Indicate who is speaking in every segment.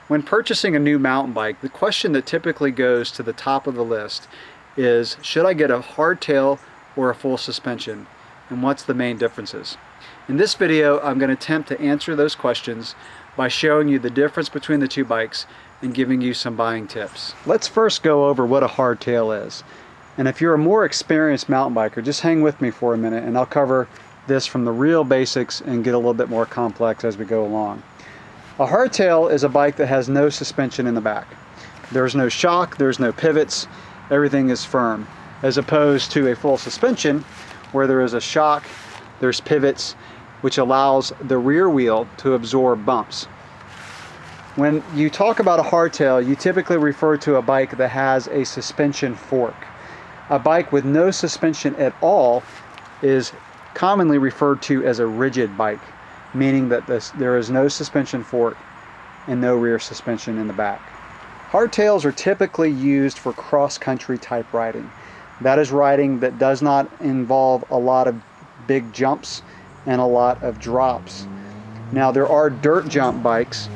Speaker 1: When purchasing a new mountain bike, the question that typically goes to the top of the list is, should I get a hardtail or a full suspension? And what's the main differences? In this video, I'm going to attempt to answer those questions by showing you the difference between the two bikes and giving you some buying tips. Let's first go over what a hardtail is. And if you're a more experienced mountain biker, just hang with me for a minute and I'll cover this from the real basics and get a little bit more complex as we go along. A hardtail is a bike that has no suspension in the back. There's no shock, there's no pivots, everything is firm. As opposed to a full suspension where there is a shock, there's pivots, which allows the rear wheel to absorb bumps. When you talk about a hardtail, you typically refer to a bike that has a suspension fork. A bike with no suspension at all is commonly referred to as a rigid bike, meaning that there is no suspension fork and no rear suspension in the back. Hardtails are typically used for cross-country type riding. That is riding that does not involve a lot of big jumps and a lot of drops. Now there are dirt jump bikes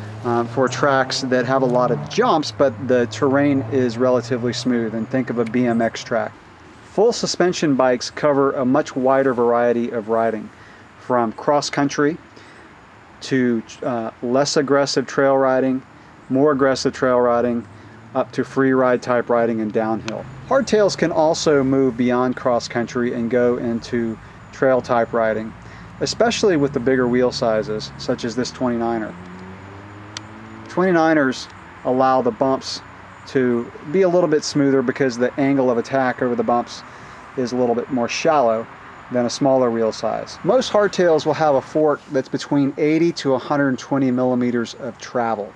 Speaker 1: for tracks that have a lot of jumps, but the terrain is relatively smooth, and think of a BMX track. Full suspension bikes cover a much wider variety of riding, from cross-country to less aggressive trail riding, more aggressive trail riding, up to free ride type riding and downhill. Hardtails can also move beyond cross-country and go into trail type riding, especially with the bigger wheel sizes, such as this 29er. 29ers allow the bumps to be a little bit smoother because the angle of attack over the bumps is a little bit more shallow than a smaller wheel size. Most hardtails will have a fork that's between 80 to 120 millimeters of travel.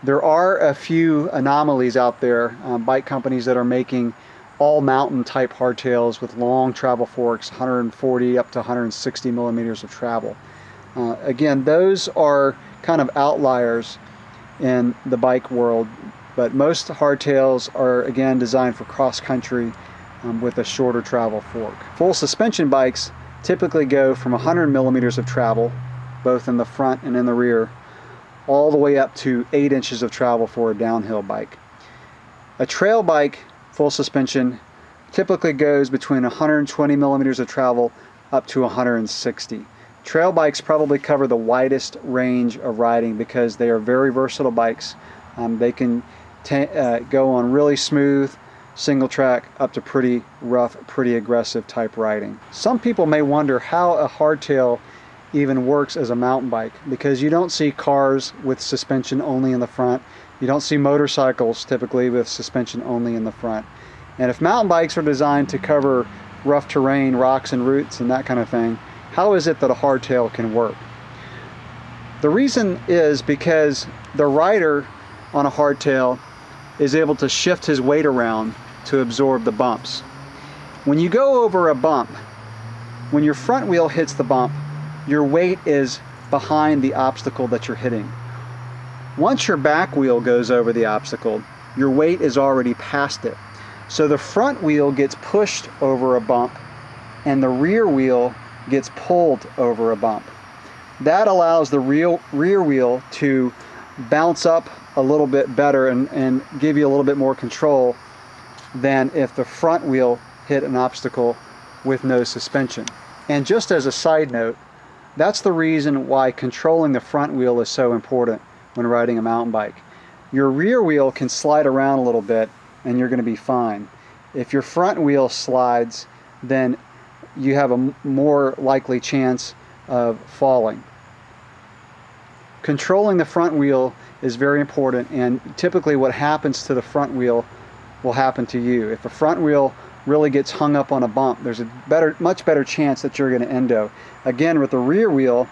Speaker 1: There are a few anomalies out there, bike companies that are making all mountain type hardtails with long travel forks, 140 up to 160 millimeters of travel. Again, those are kind of outliers in the bike world, but most hardtails are again designed for cross-country with a shorter travel fork. Full suspension bikes typically go from 100 millimeters of travel, both in the front and in the rear, all the way up to 8 inches of travel for a downhill bike. A trail bike full suspension typically goes between 120 millimeters of travel up to 160. Trail bikes probably cover the widest range of riding because they are very versatile bikes. They can go on really smooth single track up to pretty rough, pretty aggressive type riding. Some people may wonder how a hardtail even works as a mountain bike, because you don't see cars with suspension only in the front. You don't see motorcycles typically with suspension only in the front. And if mountain bikes are designed to cover rough terrain, rocks and roots and that kind of thing, how is it that a hardtail can work? The reason is because the rider on a hardtail is able to shift his weight around to absorb the bumps. When you go over a bump, when your front wheel hits the bump, your weight is behind the obstacle that you're hitting. Once your back wheel goes over the obstacle, your weight is already past it. So the front wheel gets pushed over a bump and the rear wheel gets pulled over a bump. That allows the rear wheel to bounce up a little bit better and give you a little bit more control than if the front wheel hit an obstacle with no suspension. And just as a side note, that's the reason why controlling the front wheel is so important when riding a mountain bike. Your rear wheel can slide around a little bit and you're going to be fine. If your front wheel slides, then you have a more likely chance of falling. Controlling the front wheel is very important, and typically what happens to the front wheel will happen to you. If the front wheel really gets hung up on a bump, there's a much better chance that you're going to endo. Again, with the rear wheel,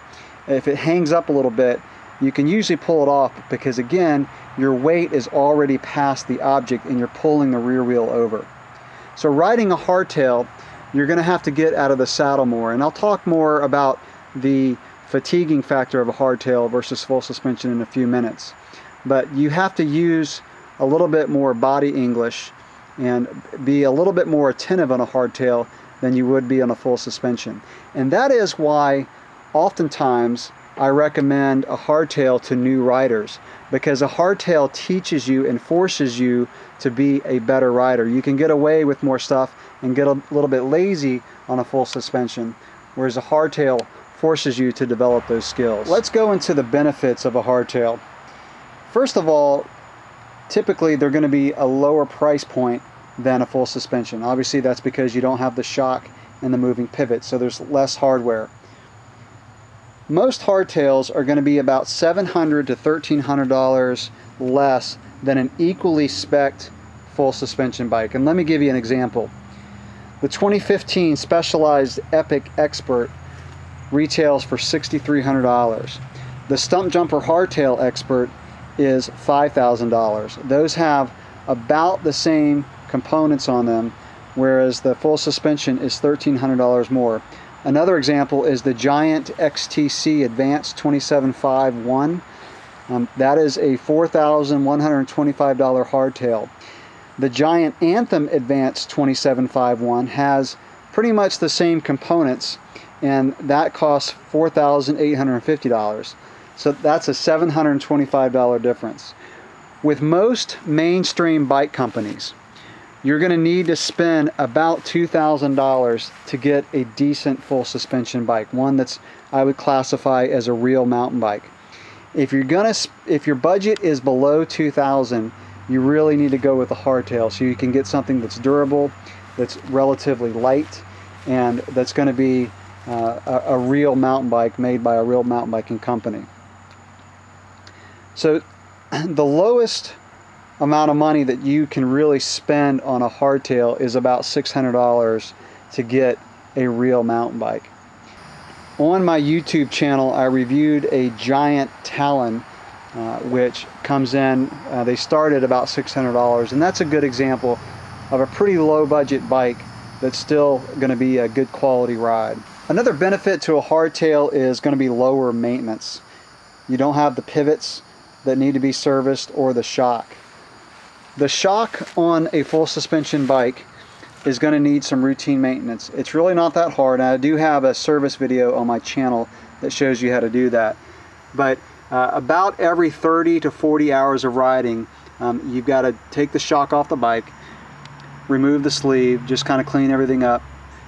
Speaker 1: if it hangs up a little bit, you can usually pull it off because again, your weight is already past the object and you're pulling the rear wheel over. So riding a hardtail, you're going to have to get out of the saddle more, and I'll talk more about the fatiguing factor of a hardtail versus full suspension in a few minutes. But you have to use a little bit more body English and be a little bit more attentive on a hardtail than you would be on a full suspension. And that is why oftentimes I recommend a hardtail to new riders, because a hardtail teaches you and forces you to be a better rider. You can get away with more stuff and get a little bit lazy on a full suspension, whereas a hardtail forces you to develop those skills. Let's go into the benefits of a hardtail. First of all, typically they're going to be a lower price point than a full suspension. Obviously that's because you don't have the shock and the moving pivot, so there's less hardware. Most hardtails are going to be about $700 to $1,300 less than an equally spec'd full suspension bike. And let me give you an example. The 2015 Specialized Epic Expert retails for $6,300. The Stump Jumper Hardtail Expert is $5,000. Those have about the same components on them, whereas the full suspension is $1,300 more. Another example is the Giant XTC Advanced 2751. That is a $4,125 hardtail. The Giant Anthem Advanced 2751 has pretty much the same components, and that costs $4,850. So that's a $725 difference. With most mainstream bike companies, you're going to need to spend about $2,000 to get a decent full suspension bike, one that's I would classify as a real mountain bike. If your budget is below $2,000, you really need to go with a hardtail, so you can get something that's durable, that's relatively light, and that's going to be a real mountain bike made by a real mountain biking company. So the lowest amount of money that you can really spend on a hardtail is about $600 to get a real mountain bike. On my YouTube channel, I reviewed a Giant Talon, which comes in, they start at about $600, and that's a good example of a pretty low budget bike that's still going to be a good quality ride. Another benefit to a hardtail is going to be lower maintenance. You don't have the pivots that need to be serviced or the shock. The shock on a full suspension bike is going to need some routine maintenance. It's really not that hard, and I do have a service video on my channel that shows you how to do that. But about every 30 to 40 hours of riding, you've got to take the shock off the bike, remove the sleeve, just kind of clean everything up,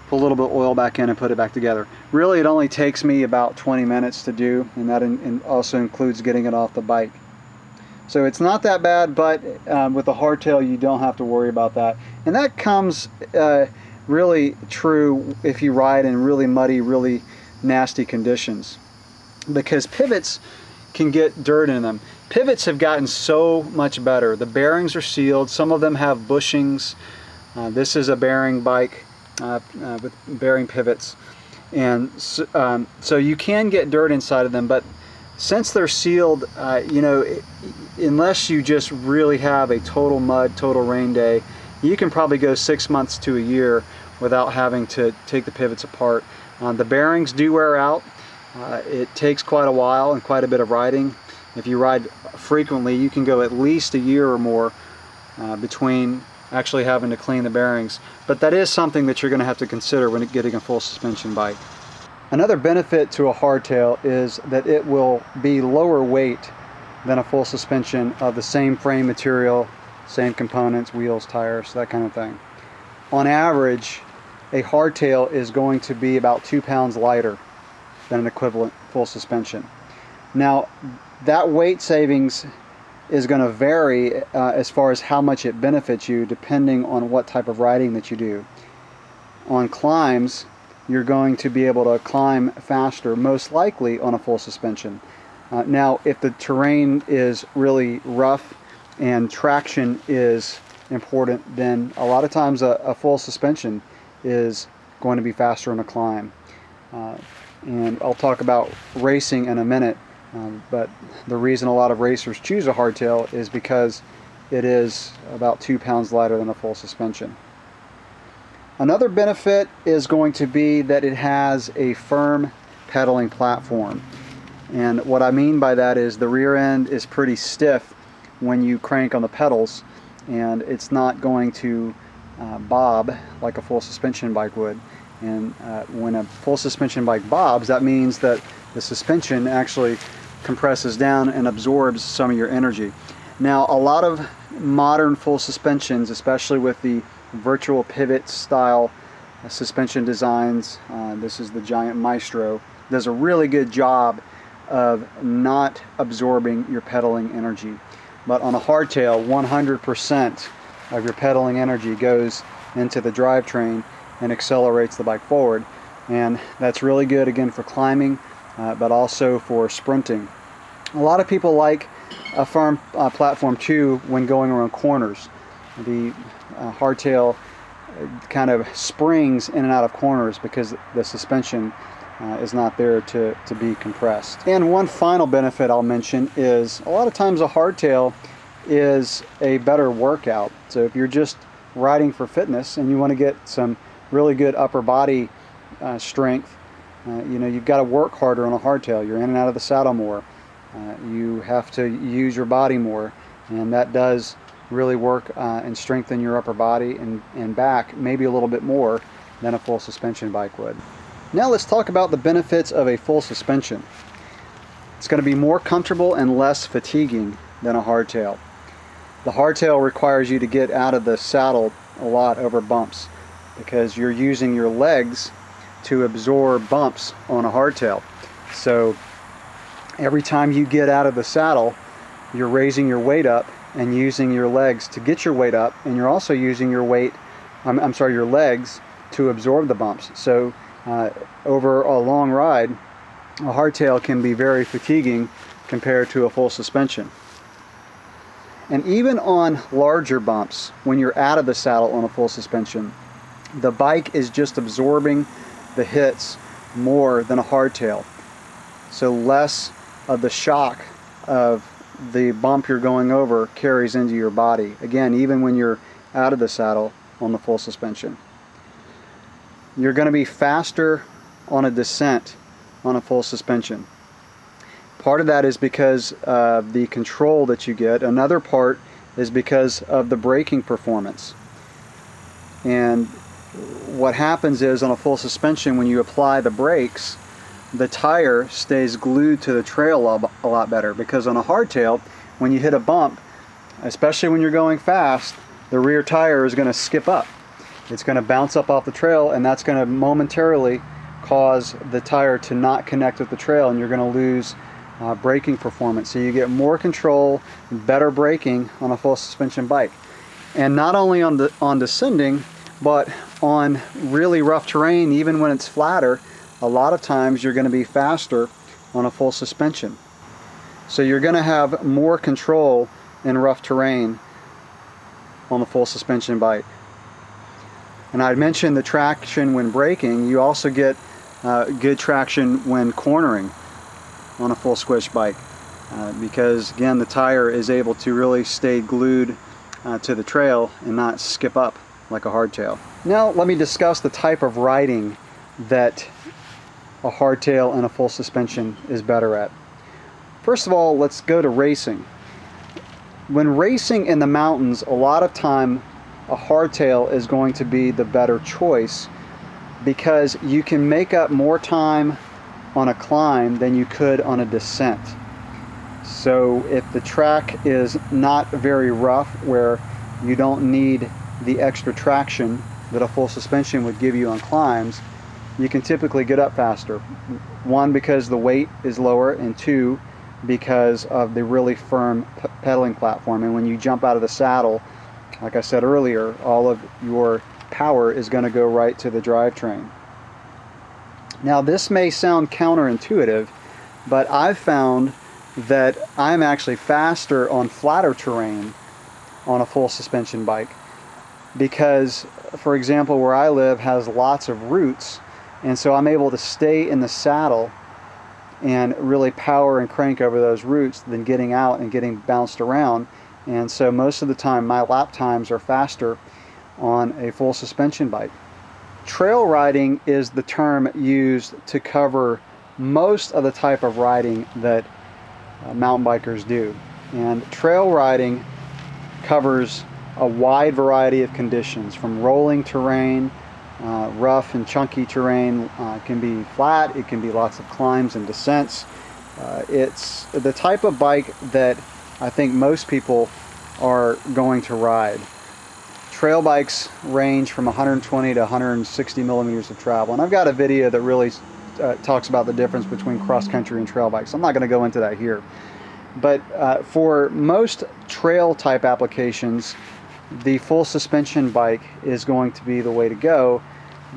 Speaker 1: put a little bit of oil back in and put it back together. Really, it only takes me about 20 minutes to do, and that also includes getting it off the bike. So it's not that bad, but with the hardtail you don't have to worry about that. And that comes really true if you ride in really muddy, really nasty conditions, because pivots can get dirt in them. Pivots have gotten so much better. The bearings are sealed. Some of them have bushings. This is a bearing bike with bearing pivots. And so you can get dirt inside of them, but since they're sealed, unless you just really have a total mud, total rain day, you can probably go 6 months to a year without having to take the pivots apart. The bearings do wear out. It takes quite a while and quite a bit of riding. If you ride frequently, you can go at least a year or more between actually having to clean the bearings. But that is something that you're going to have to consider when getting a full suspension bike. Another benefit to a hardtail is that it will be lower weight than a full suspension of the same frame material, same components, wheels, tires, that kind of thing. On average, a hardtail is going to be about 2 pounds lighter than an equivalent full suspension. Now, that weight savings is going to vary as far as how much it benefits you, depending on what type of riding that you do. On climbs, you're going to be able to climb faster, most likely on a full suspension. Now, if the terrain is really rough and traction is important, then a lot of times a full suspension is going to be faster on a climb. And I'll talk about racing in a minute, but the reason a lot of racers choose a hardtail is because it is about 2 pounds lighter than a full suspension. Another benefit is going to be that it has a firm pedaling platform. And what I mean by that is the rear end is pretty stiff when you crank on the pedals, and it's not going to bob like a full suspension bike would. And when a full suspension bike bobs, that means that the suspension actually compresses down and absorbs some of your energy. Now, a lot of modern full suspensions, especially with the virtual pivot style suspension designs, this is the Giant Maestro, does a really good job of not absorbing your pedaling energy. But on a hardtail, 100% of your pedaling energy goes into the drivetrain and accelerates the bike forward. And that's really good, again, for climbing, but also for sprinting. A lot of people like a firm platform too when going around corners. The hardtail kind of springs in and out of corners because the suspension is not there to be compressed. And one final benefit I'll mention is a lot of times a hardtail is a better workout. So if you're just riding for fitness and you want to get some really good upper body strength, you know, you've got to work harder on a hardtail. You're in and out of the saddle more. You have to use your body more, and that does really work and strengthen your upper body and back maybe a little bit more than a full suspension bike would. Now let's talk about the benefits of a full suspension. It's going to be more comfortable and less fatiguing than a hardtail. The hardtail requires you to get out of the saddle a lot over bumps because you're using your legs to absorb bumps on a hardtail. So every time you get out of the saddle, you're raising your weight up and using your legs to get your weight up, and you're also using your your legs to absorb the bumps. So over a long ride, a hardtail can be very fatiguing compared to a full suspension. And even on larger bumps, when you're out of the saddle on a full suspension, the bike is just absorbing the hits more than a hardtail. So less of the shock of the bump you're going over carries into your body. Again, even when you're out of the saddle on the full suspension. You're going to be faster on a descent on a full suspension. Part of that is because of the control that you get. Another part is because of the braking performance. And what happens is on a full suspension, when you apply the brakes, the tire stays glued to the trail a lot better, because on a hardtail, when you hit a bump, especially when you're going fast, the rear tire is going to skip up. It's going to bounce up off the trail, and that's going to momentarily cause the tire to not connect with the trail, and you're going to lose braking performance. So you get more control, better braking on a full suspension bike. And not only on descending, but on really rough terrain, even when it's flatter, a lot of times you're going to be faster on a full suspension. So you're going to have more control in rough terrain on the full suspension bike. And I mentioned the traction when braking. You also get good traction when cornering on a full squish bike because, again, the tire is able to really stay glued to the trail and not skip up like a hardtail. Now let me discuss the type of riding that a hardtail and a full suspension is better at. First of all, let's go to racing. When racing in the mountains, a lot of time a hardtail is going to be the better choice because you can make up more time on a climb than you could on a descent. So if the track is not very rough, where you don't need the extra traction that a full suspension would give you on climbs, you can typically get up faster. One, because the weight is lower, and two, because of the really firm pedaling platform. And when you jump out of the saddle, like I said earlier, all of your power is going to go right to the drivetrain. Now this may sound counterintuitive, but I've found that I'm actually faster on flatter terrain on a full suspension bike because, for example, where I live has lots of roots, and so I'm able to stay in the saddle and really power and crank over those roots than getting out and getting bounced around. And so most of the time my lap times are faster on a full suspension bike. Trail riding is the term used to cover most of the type of riding that mountain bikers do. And trail riding covers a wide variety of conditions, from rolling terrain rough and chunky terrain. It can be flat, it can be lots of climbs and descents. It's the type of bike that I think most people are going to ride. Trail bikes range from 120 to 160 millimeters of travel, and I've got a video that really talks about the difference between cross-country and trail bikes. I'm not going to go into that here. But for most trail type applications, the full suspension bike is going to be the way to go,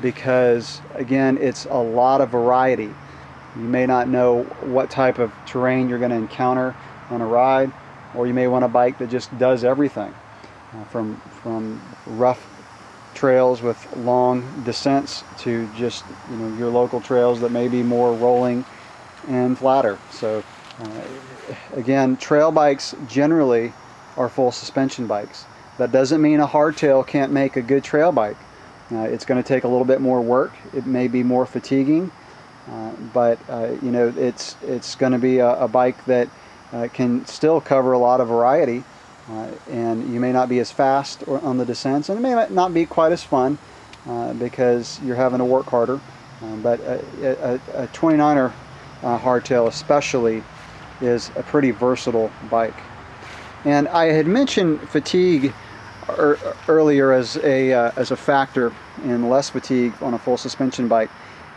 Speaker 1: because again, it's a lot of variety. You may not know what type of terrain you're going to encounter on a ride, or you may want a bike that just does everything, from rough trails with long descents to just your local trails that may be more rolling and flatter. So again, trail bikes generally are full suspension bikes. That doesn't mean a hardtail can't make a good trail bike. It's going to take a little bit more work. It may be more fatiguing, but it's going to be a bike that can still cover a lot of variety, and you may not be as fast on the descents, and it may not be quite as fun because you're having to work harder. But a 29er hardtail especially is a pretty versatile bike. And I had mentioned fatigue earlier as a factor in less fatigue on a full suspension bike.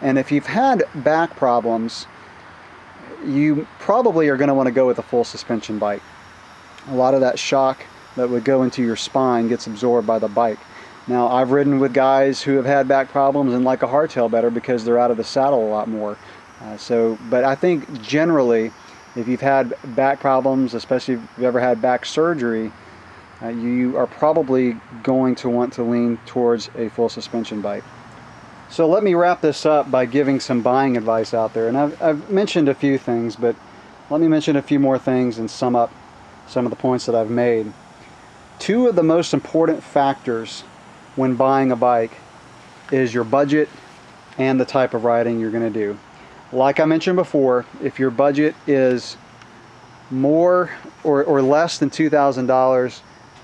Speaker 1: And if you've had back problems, you probably are going to want to go with a full suspension bike. A lot of that shock that would go into your spine gets absorbed by the bike. Now, I've ridden with guys who have had back problems and like a hardtail better because they're out of the saddle a lot more. But I think generally, if you've had back problems, especially if you've ever had back surgery, you are probably going to want to lean towards a full suspension bike. So let me wrap this up by giving some buying advice out there. And I've mentioned a few things, but let me mention a few more things and sum up some of the points that I've made. Two of the most important factors when buying a bike is your budget and the type of riding you're going to do. Like I mentioned before, if your budget is more or less than $2,000,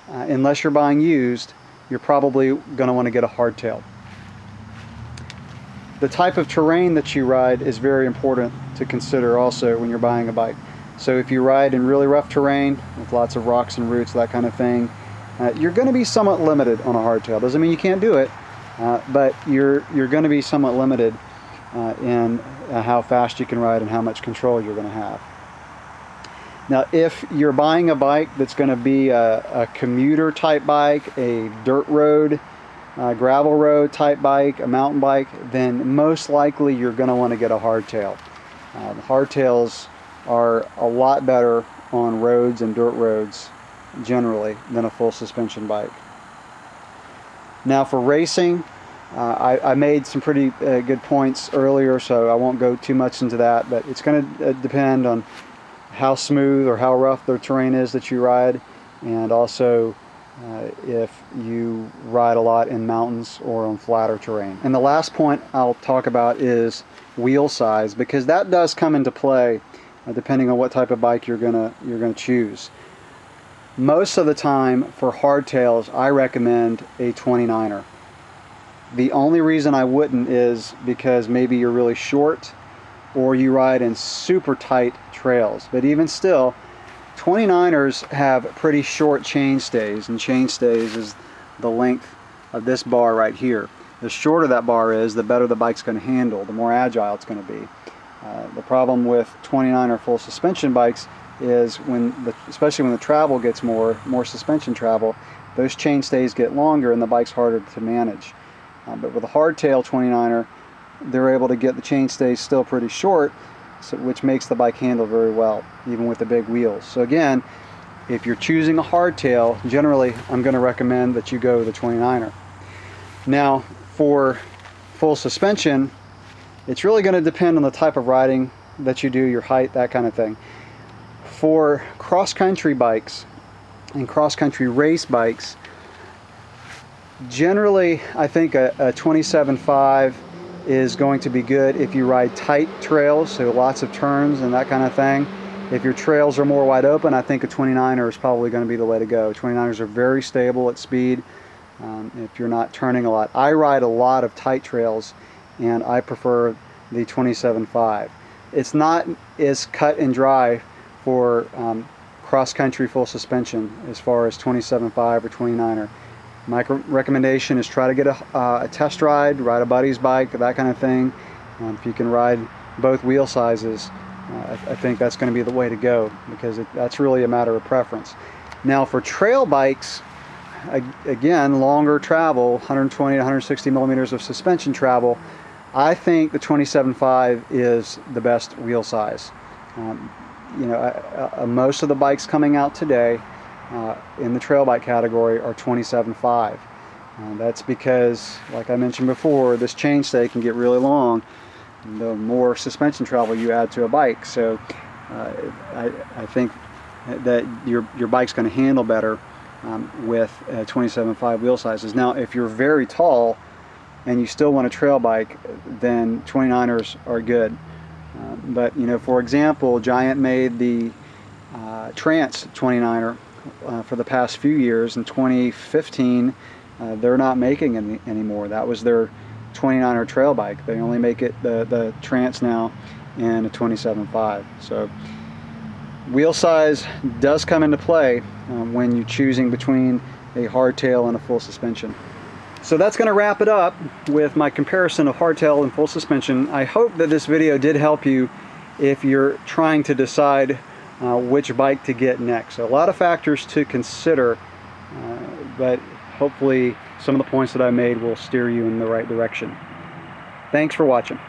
Speaker 1: unless you're buying used, you're probably going to want to get a hardtail. The type of terrain that you ride is very important to consider also when you're buying a bike. So if you ride in really rough terrain with lots of rocks and roots, that kind of thing, you're going to be somewhat limited on a hardtail. Doesn't mean you can't do it, but you're going to be somewhat limited in how fast you can ride and how much control you're going to have. Now, if you're buying a bike that's going to be a commuter type bike, a dirt road, gravel road type bike, a mountain bike, then most likely you're going to want to get a hardtail. The hardtails are a lot better on roads and dirt roads generally than a full suspension bike. Now for racing, I made some pretty good points earlier, so I won't go too much into that, but it's going to depend on how smooth or how rough the terrain is that you ride, and also if you ride a lot in mountains or on flatter terrain. And the last point I'll talk about is wheel size, because that does come into play depending on what type of bike you're gonna choose. Most of the time for hardtails, I recommend a 29er. The only reason I wouldn't is because maybe you're really short or you ride in super tight trails. But even still, 29ers have pretty short chain stays, and chain stays is the length of this bar right here. The shorter that bar is, the better the bike's going to handle, the more agile it's going to be. The problem with 29er full suspension bikes is especially when the travel gets more suspension travel, those chain stays get longer and the bike's harder to manage. But with a hardtail 29er, they're able to get the chain stays still pretty short, which makes the bike handle very well, even with the big wheels. So again, if you're choosing a hardtail, generally I'm going to recommend that you go with the 29er. Now, for full suspension, it's really going to depend on the type of riding that you do, your height, that kind of thing. For cross-country bikes and cross-country race bikes, generally I think a 27.5 is going to be good if you ride tight trails, so lots of turns and that kind of thing. If your trails are more wide open, I think a 29er is probably going to be the way to go. 29ers are very stable at speed. if you're not turning a lot. I ride a lot of tight trails, and I prefer the 27.5. It's not as cut and dry for cross-country full suspension as far as 27.5 or 29er. My recommendation is try to get a test ride a buddy's bike, that kind of thing. If you can ride both wheel sizes, I think that's going to be the way to go, because that's really a matter of preference. Now for trail bikes, again, longer travel, 120 to 160 millimeters of suspension travel, I think the 27.5 is the best wheel size. Most of the bikes coming out today in the trail bike category are 27.5. That's because, like I mentioned before, this chainstay can get really long the more suspension travel you add to a bike. So I think that your bike's going to handle better with 27.5 wheel sizes. Now, if you're very tall and you still want a trail bike, then 29ers are good. But for example, Giant made the Trance 29er for the past few years. In 2015, they're not making any anymore. That was their 29er trail bike. They only make it the Trance now in a 27.5. So wheel size does come into play when you're choosing between a hardtail and a full suspension. So that's going to wrap it up with my comparison of hardtail and full suspension. I hope that this video did help you if you're trying to decide which bike to get next. So a lot of factors to consider, but hopefully some of the points that I made will steer you in the right direction. Thanks for watching.